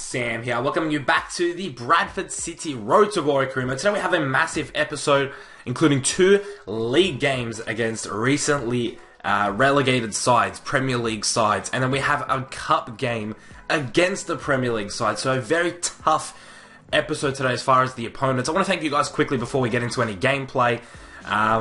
Sam here, welcoming you back to the Bradford City Road to Glory Creamer. Today we have a massive episode, including 2 league games against recently relegated sides, Premier League sides, and then we have a cup game against the Premier League side. So a very tough episode today as far as the opponents. I want to thank you guys quickly before we get into any gameplay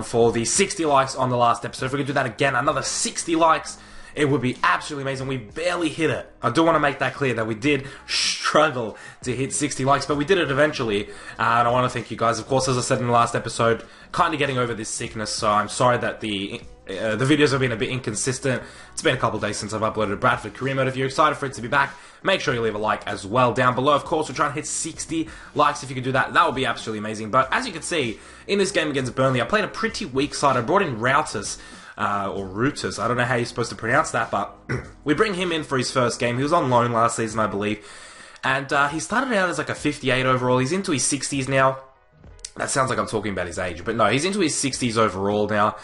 for the 60 likes on the last episode. If we could do that again, another 60 likes, it would be absolutely amazing. We barely hit it. I do want to make that clear that we did struggle to hit 60 likes, but we did it eventually. And I want to thank you guys. Of course, as I said in the last episode, kind of getting over this sickness, so I'm sorry that the videos have been a bit inconsistent. It's been a couple days since I've uploaded Bradford Career Mode. If you're excited for it to be back, make sure you leave a like as well down below. Of course, we're trying to hit 60 likes. If you could do that, that would be absolutely amazing. But as you can see, in this game against Burnley, I played a pretty weak side. I brought in Routers. Or Routers, I don't know how you're supposed to pronounce that, but we bring him in for his first game. He was on loan last season, I believe, and he started out as like a 58 overall. He's into his 60s now. That sounds like I'm talking about his age, but no, he's into his 60s overall now,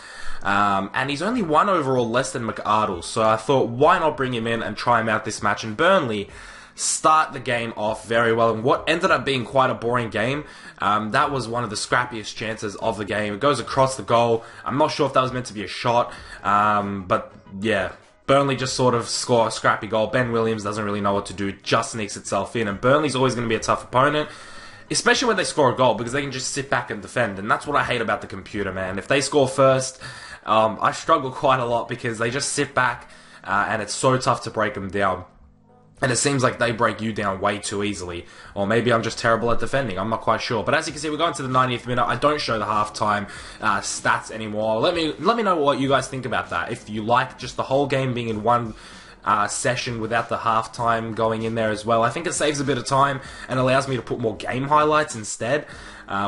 and he's only 1 overall less than McArdle, so I thought, why not bring him in and try him out this match? And Burnley start the game off very well, and what ended up being quite a boring game, that was one of the scrappiest chances of the game. It goes across the goal. I'm not sure if that was meant to be a shot, but yeah, Burnley just sort of score a scrappy goal. Ben Williams doesn't really know what to do, just sneaks itself in, and Burnley's always going to be a tough opponent, especially when they score a goal, because they can just sit back and defend, and that's what I hate about the computer, man. If they score first, I struggle quite a lot, because they just sit back, and it's so tough to break them down. And it seems like they break you down way too easily. Or maybe I'm just terrible at defending. I'm not quite sure. But as you can see, we're going to the 90th minute. I don't show the halftime stats anymore. Let me know what you guys think about that. If you like just the whole game being in one session without the halftime going in there as well. I think it saves a bit of time and allows me to put more game highlights instead,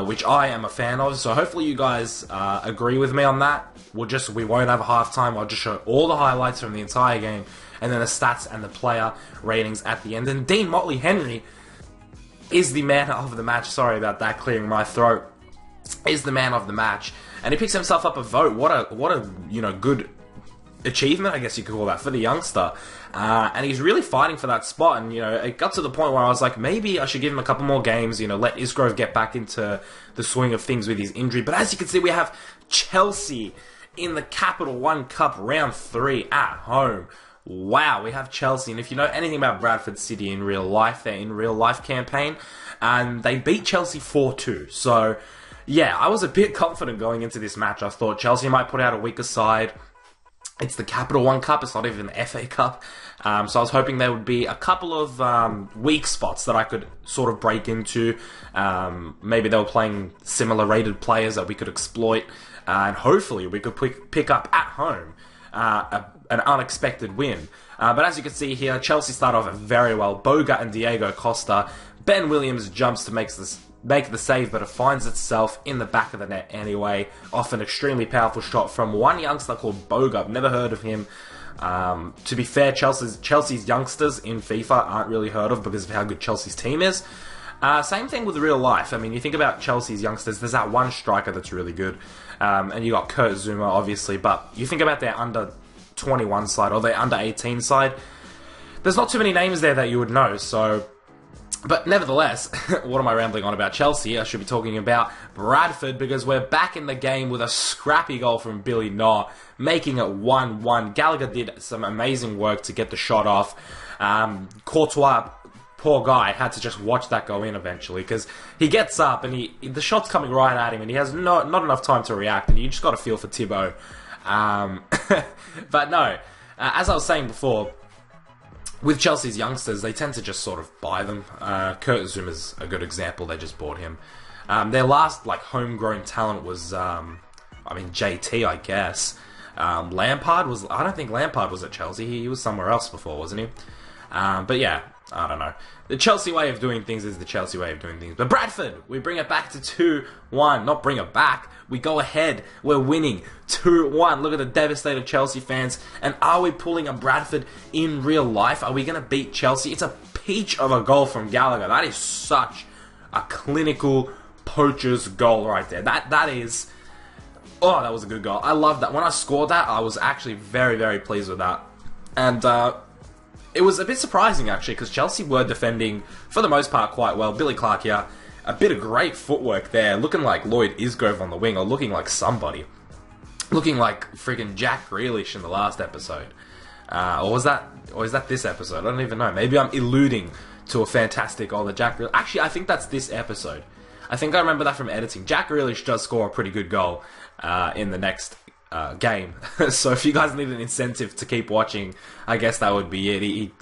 which I am a fan of. So hopefully you guys agree with me on that. We won't have a halftime. I'll just show all the highlights from the entire game, and then the stats and the player ratings at the end. And Dean Motley Henry is the man of the match. Sorry about that, clearing my throat. Is the man of the match, and he picks himself up a vote. What a good achievement, I guess you could call that, for the youngster. And he's really fighting for that spot. And it got to the point where I was like, maybe I should give him a couple more games. Let Isgrove get back into the swing of things with his injury. But as you can see, we have Chelsea in the Capital One Cup round 3 at home. Wow, we have Chelsea, and if you know anything about Bradford City in real life, they're in real life campaign, and they beat Chelsea 4-2. So, yeah, I was a bit confident going into this match. I thought Chelsea might put out a weaker side. It's the Capital One Cup, it's not even the FA Cup. So I was hoping there would be a couple of weak spots that I could sort of break into. Maybe they were playing similar rated players that we could exploit, and hopefully we could pick up at home an unexpected win. But as you can see here, Chelsea start off very well. Boga and Diego Costa. Ben Williams jumps to make the save, but it finds itself in the back of the net anyway, off an extremely powerful shot from one youngster called Boga. I've never heard of him. To be fair, Chelsea's youngsters in FIFA aren't really heard of because of how good Chelsea's team is. Same thing with real life. I mean, you think about Chelsea's youngsters, there's that one striker that's really good. And you got Kurt Zuma, obviously, but you think about their under 21 side or their under 18 side, there's not too many names there that you would know. So, but nevertheless, what am I rambling on about Chelsea? I should be talking about Bradford, because we're back in the game with a scrappy goal from Billy Knaw, making it 1-1. Gallagher did some amazing work to get the shot off. Courtois, poor guy, had to just watch that go in eventually, because he gets up and the shot's coming right at him and he has not enough time to react, and you just got to feel for Thibaut. But no, as I was saying before, with Chelsea's youngsters, they tend to just sort of buy them. Kurt Zuma's a good example. They just bought him. Their last homegrown talent was, JT, I guess. Lampard was. I don't think Lampard was at Chelsea. He was somewhere else before, wasn't he? But yeah, I don't know. The Chelsea way of doing things is the Chelsea way of doing things. But Bradford, we bring it back to 2-1. Not bring it back. We go ahead. We're winning 2-1. Look at the devastated Chelsea fans. And are we pulling a Bradford in real life? Are we going to beat Chelsea? It's a peach of a goal from Gallagher. That is such a clinical poacher's goal right there. That is... Oh, that was a good goal. I love that. When I scored that, I was actually very, very pleased with that. And it was a bit surprising, actually, because Chelsea were defending, for the most part, quite well. Billy Clark here, a bit of great footwork there, looking like Lloyd Isgrove on the wing, or looking like somebody. Looking like friggin' Jack Grealish in the last episode. Or is that this episode? I don't even know. Maybe I'm alluding to a fantastic goal that Jack Grealish... Actually, I think that's this episode. I think I remember that from editing. Jack Grealish does score a pretty good goal in the next game. So if you guys need an incentive to keep watching, I guess that would be it.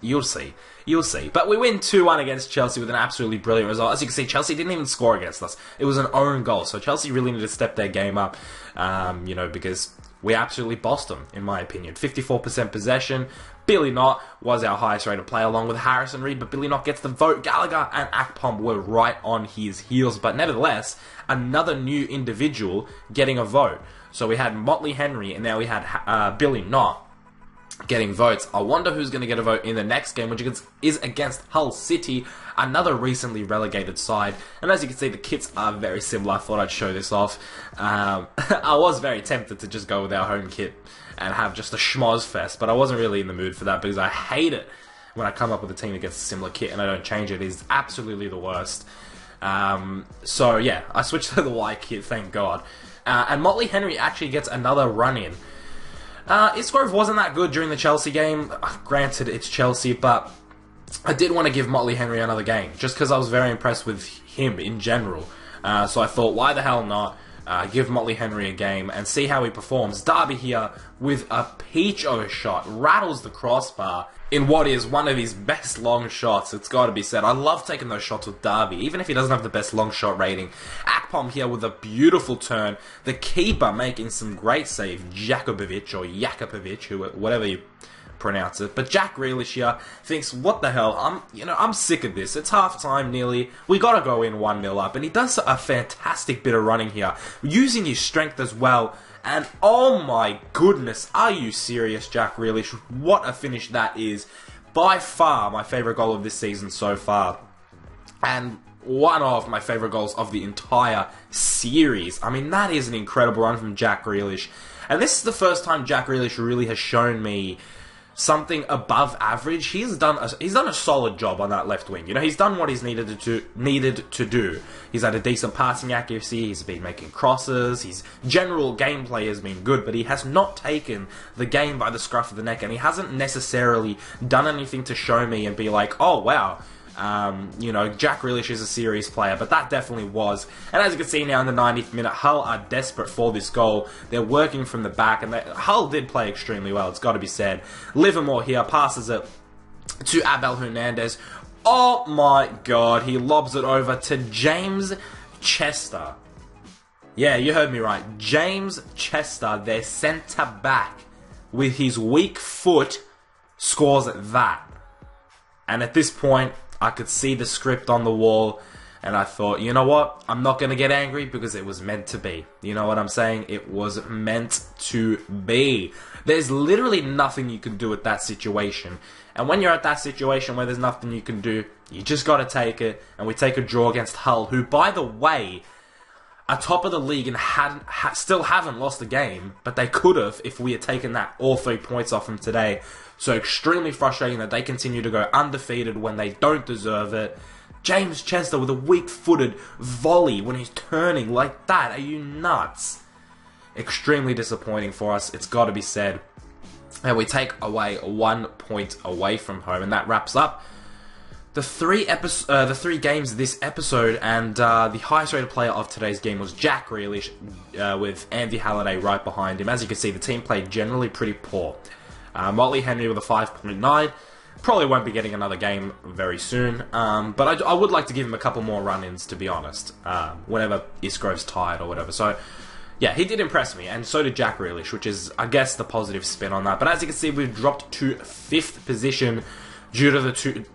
You'll see. You'll see. But we win 2-1 against Chelsea with an absolutely brilliant result. As you can see, Chelsea didn't even score against us. It was an own goal. So Chelsea really need to step their game up, because we absolutely bossed them, in my opinion. 54% possession. Billy Knott was our highest rated player, along with Harrison Reed, but Billy Knott gets the vote. Gallagher and Akpom were right on his heels, but nevertheless, another new individual getting a vote. So we had Motley Henry, and now we had Billy Knott getting votes. I wonder who's going to get a vote in the next game, which is against Hull City, another recently relegated side. And as you can see, the kits are very similar. I thought I'd show this off. I was very tempted to just go with our home kit and have just a schmoz fest, but I wasn't really in the mood for that because I hate it when I come up with a team that gets a similar kit and I don't change it. It is absolutely the worst. So yeah, I switched to the white kit, thank God. And Motley Henry actually gets another run-in. Isgrove wasn't that good during the Chelsea game. Granted, it's Chelsea, but I did want to give Motley Henry another game, just because I was very impressed with him in general. So I thought, why the hell not give Motley Henry a game and see how he performs. Derby here with a peach of a shot, rattles the crossbar in what is one of his best long shots, it's got to be said. I love taking those shots with Derby, even if he doesn't have the best long shot rating. Akpom here with a beautiful turn. The keeper making some great save, Jakubovic or Jakubovic, whatever you pronounce it. But Jack Grealish here thinks, what the hell, I'm sick of this. It's half time nearly. We got to go in 1-0 up. And he does a fantastic bit of running here, using his strength as well. And oh my goodness, are you serious, Jack Grealish? What a finish that is. By far my favourite goal of this season so far. And one of my favourite goals of the entire series. I mean, that is an incredible run from Jack Grealish. And this is the first time Jack Grealish really has shown me something above average. He's done a solid job on that left wing. He's done what he's needed to do. He's had a decent passing accuracy. He's been making crosses. His general gameplay has been good, but he has not taken the game by the scruff of the neck, and he hasn't necessarily done anything to show me and be like, oh wow, Jack Grealish is a serious player, but that definitely was. And as you can see now in the 90th minute, Hull are desperate for this goal. They're working from the back, and Hull did play extremely well, it's got to be said. Livermore here passes it to Abel Hernandez. Oh my god, he lobs it over to James Chester. Yeah, you heard me right. James Chester, their centre-back, with his weak foot, scores that. And at this point, I could see the script on the wall, and I thought, you know what? I'm not going to get angry because it was meant to be. You know what I'm saying? It was meant to be. There's literally nothing you can do at that situation. And when you're at that situation where there's nothing you can do, you just got to take it. And we take a draw against Hull, who, by the way, are top of the league and still haven't lost a game, but they could have if we had taken all 3 points off them today. So extremely frustrating that they continue to go undefeated when they don't deserve it. James Chester with a weak-footed volley when he's turning like that. Are you nuts? Extremely disappointing for us, it's got to be said. And we take away 1 point away from home, and that wraps up the three games of this episode. And the highest rated player of today's game was Jack Grealish, with Andy Halliday right behind him. As you can see, the team played generally pretty poor. Motley Henry with a 5.9. Probably won't be getting another game very soon. But I would like to give him a couple more run-ins, to be honest. Whenever Isgrove's tired or whatever. So, yeah, he did impress me. And so did Jack Grealish, which is, I guess, the positive spin on that. But as you can see, we've dropped to 5th position due to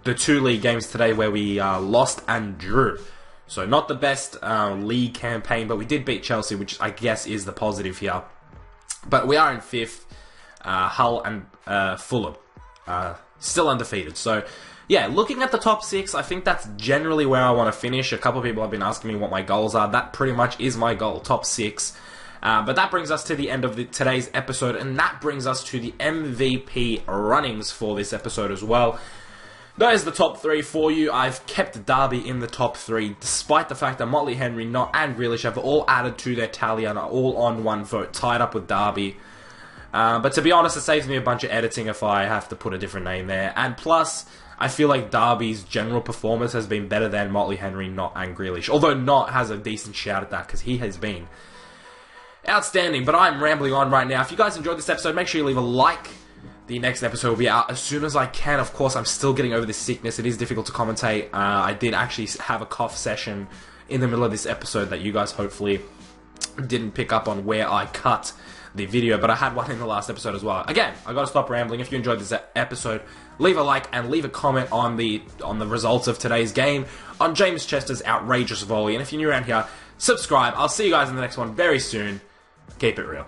the two league games today where we lost and drew. So, not the best league campaign, but we did beat Chelsea, which I guess is the positive here. But we are in 5th. Hull and Fulham still undefeated. So, yeah, looking at the top 6, I think that's generally where I want to finish. A couple of people have been asking me what my goals are. That pretty much is my goal, top 6. But that brings us to the end of today's episode, and that brings us to the MVP runnings for this episode as well. That is the top 3 for you. I've kept Derby in the top 3, despite the fact that Motley, Henry, Knott, and Grealish have all added to their tally and are all on 1 vote, tied up with Derby. But to be honest, it saves me a bunch of editing if I have to put a different name there. And plus, I feel like Derby's general performance has been better than Motley, Henry, Knott, and Grealish. Although Knott has a decent shout at that, because he has been outstanding. But I'm rambling on right now. If you guys enjoyed this episode, make sure you leave a like. The next episode will be out as soon as I can. Of course, I'm still getting over this sickness. It is difficult to commentate. I did actually have a cough session in the middle of this episode that you guys hopefully didn't pick up on where I cut the video, but I had one in the last episode as well. Again, I gotta stop rambling. If you enjoyed this episode, leave a like and leave a comment on the results of today's game, on James Chester's outrageous volley. And if you're new around here, subscribe. I'll see you guys in the next one very soon. Keep it real.